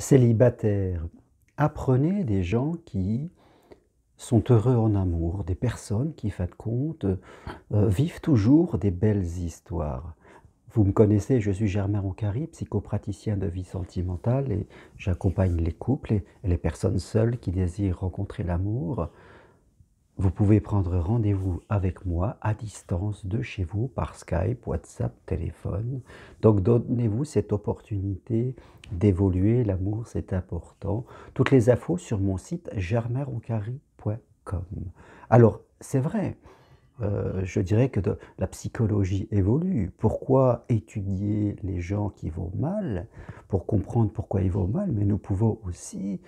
Célibataire, apprenez des gens qui sont heureux en amour, des personnes qui, fin de compte, vivent toujours des belles histoires. Vous me connaissez, je suis Germain Roncary, psychopraticien de vie sentimentale et j'accompagne les couples et les personnes seules qui désirent rencontrer l'amour. Vous pouvez prendre rendez-vous avec moi à distance de chez vous par Skype, WhatsApp, téléphone. Donc donnez-vous cette opportunité d'évoluer. L'amour, c'est important. Toutes les infos sur mon site germainroncary.com. Alors, c'est vrai, je dirais que la psychologie évolue. Pourquoi étudier les gens qui vont mal? Pour comprendre pourquoi ils vont mal, mais nous pouvons aussi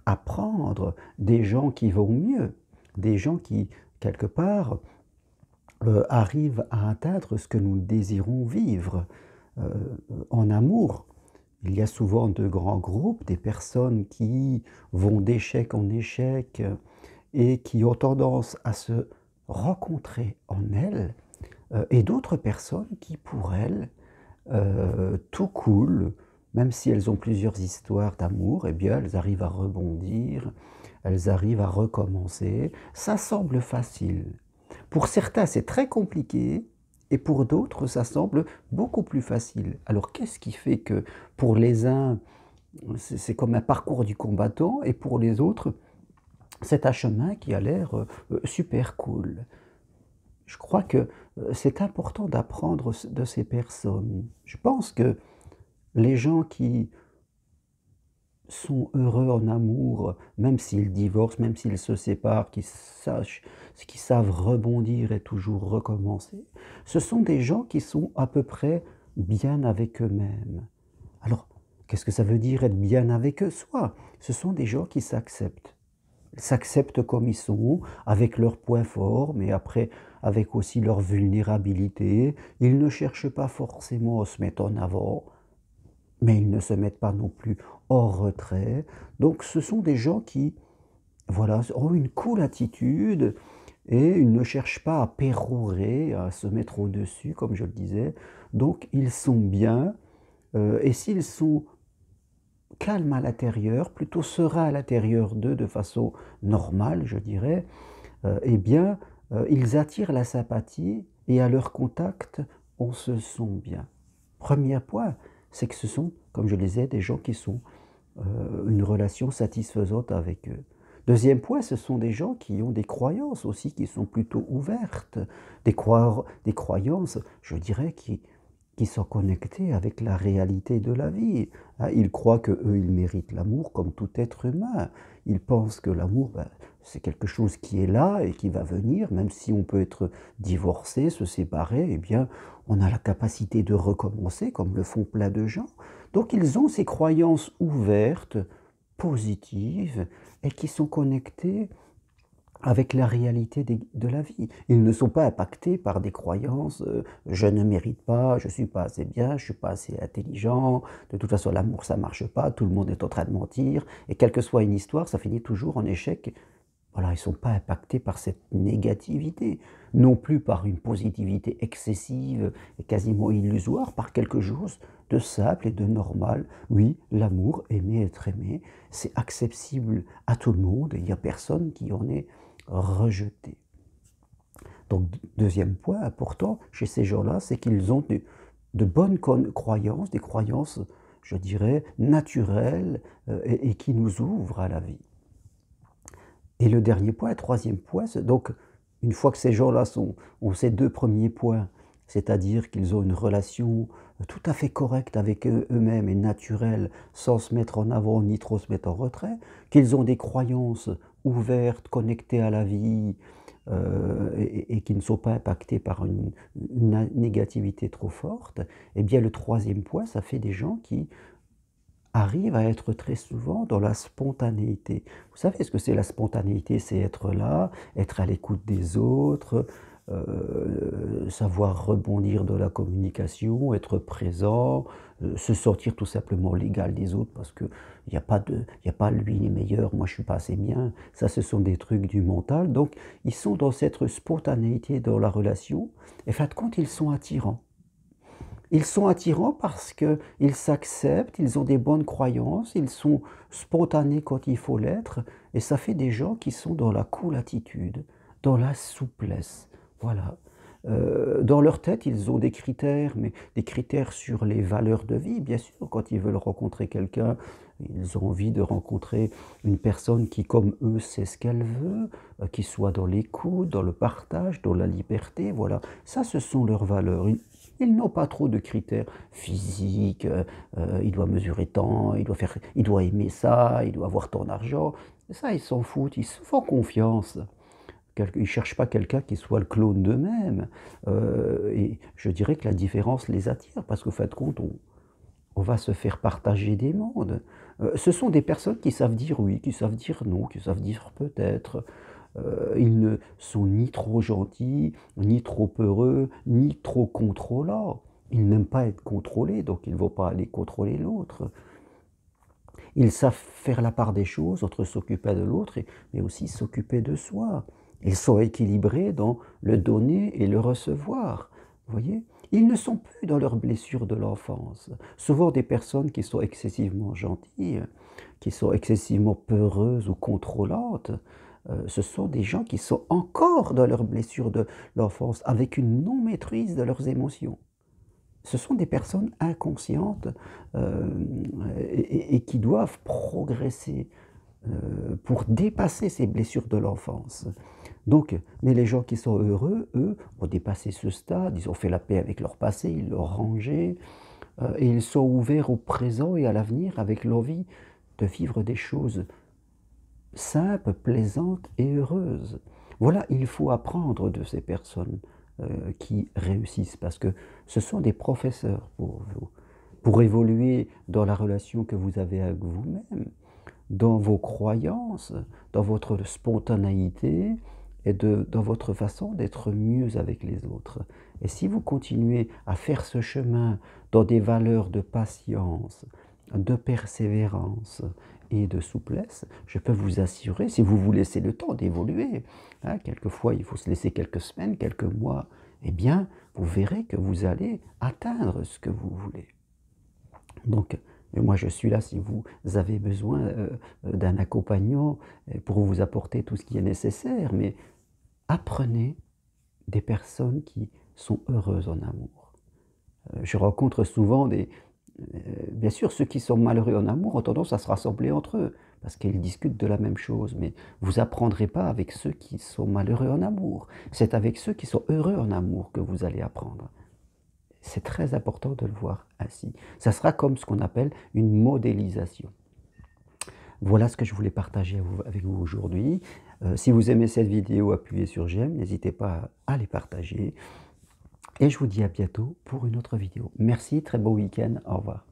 apprendre des gens qui vont mieux. Des gens qui, quelque part, arrivent à atteindre ce que nous désirons vivre en amour. Il y a souvent de grands groupes, des personnes qui vont d'échec en échec et qui ont tendance à se rencontrer en elles, et d'autres personnes qui, pour elles, tout coule, même si elles ont plusieurs histoires d'amour, eh bien, elles arrivent à rebondir, elles arrivent à recommencer. Ça semble facile. Pour certains, c'est très compliqué, et pour d'autres, ça semble beaucoup plus facile. Alors, qu'est-ce qui fait que pour les uns, c'est comme un parcours du combattant, et pour les autres, c'est un chemin qui a l'air super cool? Je crois que c'est important d'apprendre de ces personnes. Je pense que les gens qui sont heureux en amour, même s'ils divorcent, même s'ils se séparent, qui savent rebondir et toujours recommencer, ce sont des gens qui sont à peu près bien avec eux-mêmes. Alors, qu'est-ce que ça veut dire être bien avec eux soi? Ce sont des gens qui s'acceptent. Ils s'acceptent comme ils sont, avec leurs points forts, mais après, avec aussi leur vulnérabilité. Ils ne cherchent pas forcément à se mettre en avant, mais ils ne se mettent pas non plus hors retrait. Donc ce sont des gens qui, voilà, ont une cool attitude et ils ne cherchent pas à pérorer, à se mettre au-dessus, comme je le disais. Donc ils sont bien, et s'ils sont calmes à l'intérieur, plutôt sereins à l'intérieur d'eux de façon normale, je dirais, eh bien, ils attirent la sympathie et à leur contact, on se sent bien. Premier point, c'est que ce sont, comme je le disais, des gens qui sont une relation satisfaisante avec eux. Deuxième point, ce sont des gens qui ont des croyances aussi qui sont plutôt ouvertes, des croyances, je dirais, qui sont connectées avec la réalité de la vie. Hein, ils croient qu'eux, ils méritent l'amour comme tout être humain. Ils pensent que l'amour, ben, c'est quelque chose qui est là et qui va venir, même si on peut être divorcé, se séparer, eh bien, on a la capacité de recommencer, comme le font plein de gens. Donc ils ont ces croyances ouvertes, positives, et qui sont connectées avec la réalité de la vie. Ils ne sont pas impactés par des croyances je ne mérite pas, je ne suis pas assez bien, je ne suis pas assez intelligent, de toute façon l'amour ça ne marche pas, tout le monde est en train de mentir, et quelle que soit une histoire, ça finit toujours en échec. Voilà, ils ne sont pas impactés par cette négativité, non plus par une positivité excessive et quasiment illusoire, par quelque chose de simple et de normal. Oui, l'amour, aimer, être aimé, c'est accessible à tout le monde et il n'y a personne qui en est rejeté. Donc, deuxième point important chez ces gens-là, c'est qu'ils ont de bonnes croyances, des croyances, je dirais, naturelles et qui nous ouvrent à la vie. Et le dernier point, le troisième point, donc une fois que ces gens-là ont ces deux premiers points, c'est-à-dire qu'ils ont une relation tout à fait correcte avec eux-mêmes et naturelle, sans se mettre en avant ni trop se mettre en retrait, qu'ils ont des croyances ouvertes, connectées à la vie, et qui ne sont pas impactées par une négativité trop forte, eh bien le troisième point, ça fait des gens qui arrive à être très souvent dans la spontanéité. Vous savez ce que c'est la spontanéité? C'est être là, être à l'écoute des autres, savoir rebondir dans la communication, être présent, se sentir tout simplement l'égal des autres parce qu'il n'y a pas y a pas lui ni meilleur, moi je suis pas assez bien. Ça, ce sont des trucs du mental. Donc, ils sont dans cette spontanéité dans la relation et fin de compte, ils sont attirants. Ils sont attirants parce qu'ils s'acceptent, ils ont des bonnes croyances, ils sont spontanés quand il faut l'être, et ça fait des gens qui sont dans la cool attitude, dans la souplesse. Voilà. Dans leur tête, ils ont des critères, mais des critères sur les valeurs de vie, bien sûr. Quand ils veulent rencontrer quelqu'un, ils ont envie de rencontrer une personne qui, comme eux, sait ce qu'elle veut, qui soit dans l'écoute, dans le partage, dans la liberté. Voilà. Ça, ce sont leurs valeurs. Ils n'ont pas trop de critères physiques, il doit mesurer tant, il doit aimer ça, il doit avoir tant d'argent. Ça, ils s'en foutent, ils se font confiance. Ils ne cherchent pas quelqu'un qui soit le clone d'eux-mêmes. Et je dirais que la différence les attire, parce qu'au fin de compte, on va se faire partager des mondes. Ce sont des personnes qui savent dire oui, qui savent dire non, qui savent dire peut-être. Ils ne sont ni trop gentils, ni trop heureux, ni trop contrôlants. Ils n'aiment pas être contrôlés, donc ils ne vont pas aller contrôler l'autre. Ils savent faire la part des choses entre s'occuper de l'autre, mais aussi s'occuper de soi. Ils sont équilibrés dans le donner et le recevoir. Vous voyez? Ils ne sont plus dans leurs blessures de l'enfance. Souvent des personnes qui sont excessivement gentilles, qui sont excessivement peureuses ou contrôlantes, ce sont des gens qui sont encore dans leurs blessures de l'enfance, avec une non-maîtrise de leurs émotions. Ce sont des personnes inconscientes et qui doivent progresser pour dépasser ces blessures de l'enfance. Donc, mais les gens qui sont heureux, eux, ont dépassé ce stade, ils ont fait la paix avec leur passé, ils l'ont rangé, et ils sont ouverts au présent et à l'avenir avec l'envie de vivre des choses simples, plaisantes et heureuses. Voilà, il faut apprendre de ces personnes qui réussissent, parce que ce sont des professeurs pour vous, pour évoluer dans la relation que vous avez avec vous-même, dans vos croyances, dans votre spontanéité et dans votre façon d'être mieux avec les autres. Et si vous continuez à faire ce chemin dans des valeurs de patience, de persévérance et de souplesse, je peux vous assurer, si vous vous laissez le temps d'évoluer, hein, quelquefois il faut se laisser quelques semaines, quelques mois, eh bien, vous verrez que vous allez atteindre ce que vous voulez. Donc, moi, je suis là si vous avez besoin d'un accompagnant pour vous apporter tout ce qui est nécessaire, mais apprenez des personnes qui sont heureuses en amour. Je rencontre souvent bien sûr, ceux qui sont malheureux en amour ont tendance à se rassembler entre eux, parce qu'ils discutent de la même chose, mais vous apprendrez pas avec ceux qui sont malheureux en amour. C'est avec ceux qui sont heureux en amour que vous allez apprendre. C'est très important de le voir ainsi. Ça sera comme ce qu'on appelle une modélisation. Voilà ce que je voulais partager avec vous aujourd'hui. Si vous aimez cette vidéo, appuyez sur j'aime, n'hésitez pas à les partager. Et je vous dis à bientôt pour une autre vidéo. Merci, très beau week-end, au revoir.